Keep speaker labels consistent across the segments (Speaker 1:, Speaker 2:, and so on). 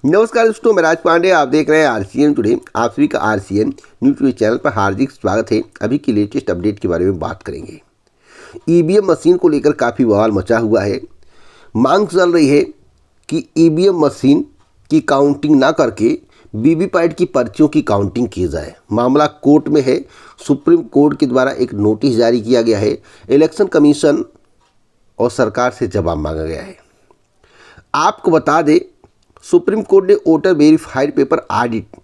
Speaker 1: नमस्कार दोस्तों, मैं राज पांडे, आप देख रहे हैं आरसीएन टुडे। आप सभी का आरसीएन न्यूज टुडे चैनल पर हार्दिक स्वागत है। अभी की लेटेस्ट अपडेट के बारे में बात करेंगे। ईवीएम मशीन को लेकर काफ़ी बवाल मचा हुआ है। मांग चल रही है कि ईवीएम मशीन की काउंटिंग ना करके वीवीपैट की पर्चियों की काउंटिंग की जाए। मामला कोर्ट में है। सुप्रीम कोर्ट के द्वारा एक नोटिस जारी किया गया है। इलेक्शन कमीशन और सरकार से जवाब मांगा गया है। आपको बता दें, सुप्रीम कोर्ट ने voter verified paper audit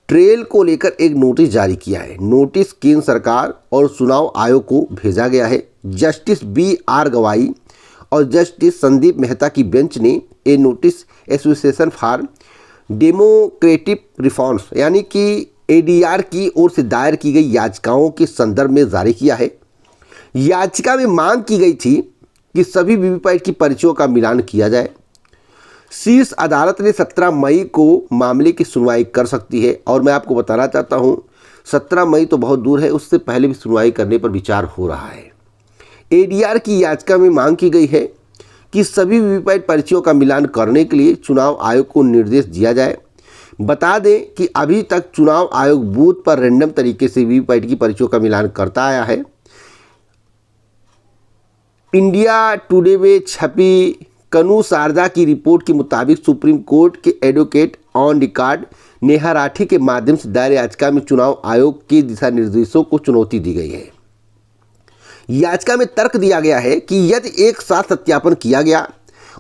Speaker 1: trail को लेकर एक नोटिस जारी किया है। नोटिस केंद्र सरकार और चुनाव आयोग को भेजा गया है। जस्टिस BR गवाई और जस्टिस संदीप मेहता की बेंच ने ये notice association for democratic reforms यानी कि ADR की ओर से दायर की गई याचिकाओं के संदर्भ में जारी किया है। याचिका में मांग की गई थी कि सभी वीवीपैट की पर्चियों का मिलान किया जाए। शीर्ष अदालत ने 17 मई को मामले की सुनवाई कर सकती है और मैं आपको बताना चाहता हूं, 17 मई तो बहुत दूर है, उससे पहले भी सुनवाई करने पर विचार हो रहा है। ADR की याचिका में मांग की गई है कि सभी वीवीपैट पर्चियों का मिलान करने के लिए चुनाव आयोग को निर्देश दिया जाए। बता दें कि अभी तक चुनाव आयोग बूथ पर रैंडम तरीके से वीवीपैट की पर्चियों का मिलान करता आया है। इंडिया टुडे में छपी कनू शारदा की रिपोर्ट के मुताबिक सुप्रीम कोर्ट के advocate on record Neha Rathi के माध्यम से दायर याचिका में चुनाव आयोग के दिशा निर्देशों को चुनौती दी गई है। याचिका में तर्क दिया गया है कि यदि एक साथ सत्यापन किया गया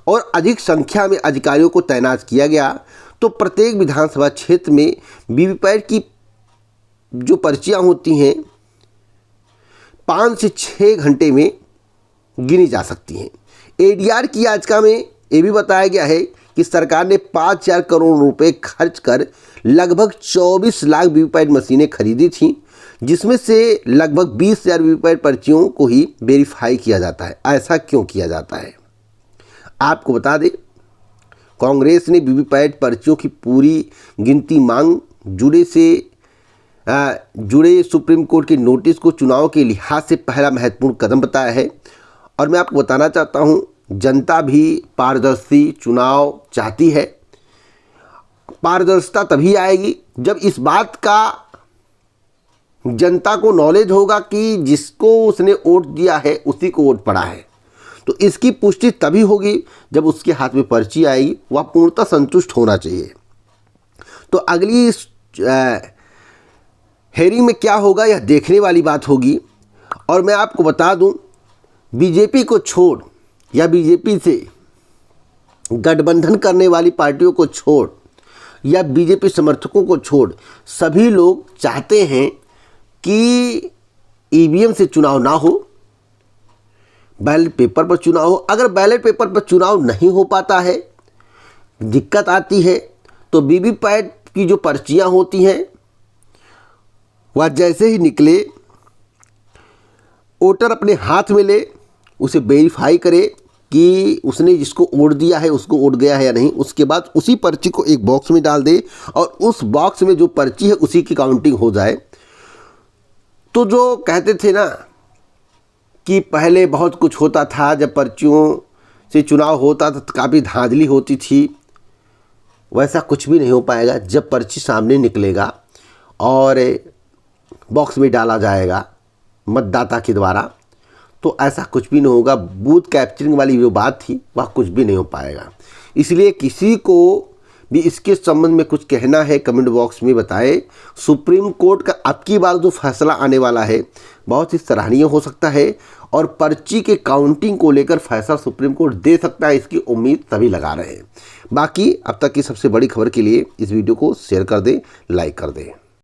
Speaker 1: और अधिक संख्या में अधिकारियों को तैनात किया गया तो प्रत्येक विधानसभा क्षेत्र में वीवीपैट की जो पर्चियां होती हैं 5 से 6 घंटे में गिनी जा सकती हैं। ADR की याचिका में ये भी बताया गया है कि सरकार ने 5,000 करोड़ रुपए खर्च कर लगभग 24 लाख वीवीपैट मशीनें खरीदी थीं, जिसमें से लगभग 20,000 वीवीपैट पर्चियों को ही वेरीफाई किया जाता है। ऐसा क्यों किया जाता है? आपको बता दें, कांग्रेस ने वीवीपैट पर्चियों की पूरी गिनती मांग जुड़े सुप्रीम कोर्ट के नोटिस को चुनाव के लिहाज से पहला महत्वपूर्ण कदम बताया है। और मैं आपको बताना चाहता हूं, जनता भी पारदर्शी चुनाव चाहती है। पारदर्शिता तभी आएगी जब इस बात का जनता को नॉलेज होगा कि जिसको उसने वोट दिया है उसी को वोट पड़ा है। तो इसकी पुष्टि तभी होगी जब उसके हाथ में पर्ची आएगी। वह पूर्णतः संतुष्ट होना चाहिए। तो अगली हेयरिंग में क्या होगा, यह देखने वाली बात होगी। और मैं आपको बता दूं, बीजेपी को छोड़ या बीजेपी से गठबंधन करने वाली पार्टियों को छोड़ या बीजेपी समर्थकों को छोड़ सभी लोग चाहते हैं कि ईवीएम से चुनाव ना हो, बैलेट पेपर पर चुनाव हो। अगर बैलेट पेपर पर चुनाव नहीं हो पाता है, दिक्कत आती है, तो वीवीपैट की जो पर्चियां होती हैं वह जैसे ही निकले वोटर अपने हाथ में ले, उसे वेरीफाई करे कि उसने जिसको वोट दिया है उसको वोट गया है या नहीं। उसके बाद उसी पर्ची को एक बॉक्स में डाल दे और उस बॉक्स में जो पर्ची है उसी की काउंटिंग हो जाए। तो जो कहते थे ना कि पहले बहुत कुछ होता था, जब पर्चियों से चुनाव होता था तो काफ़ी धांधली होती थी, वैसा कुछ भी नहीं हो पाएगा। जब पर्ची सामने निकलेगा और बॉक्स में डाला जाएगा मतदाता के द्वारा, तो ऐसा कुछ भी नहीं होगा। बूथ कैप्चरिंग वाली जो बात थी वह कुछ भी नहीं हो पाएगा। इसलिए किसी को भी इसके संबंध में कुछ कहना है, कमेंट बॉक्स में बताएं। सुप्रीम कोर्ट का अब की बार जो फैसला आने वाला है बहुत ही सराहनीय हो सकता है और पर्ची के काउंटिंग को लेकर फैसला सुप्रीम कोर्ट दे सकता है, इसकी उम्मीद सभी लगा रहे हैं। बाकी अब तक की सबसे बड़ी खबर के लिए इस वीडियो को शेयर कर दें, लाइक कर दें।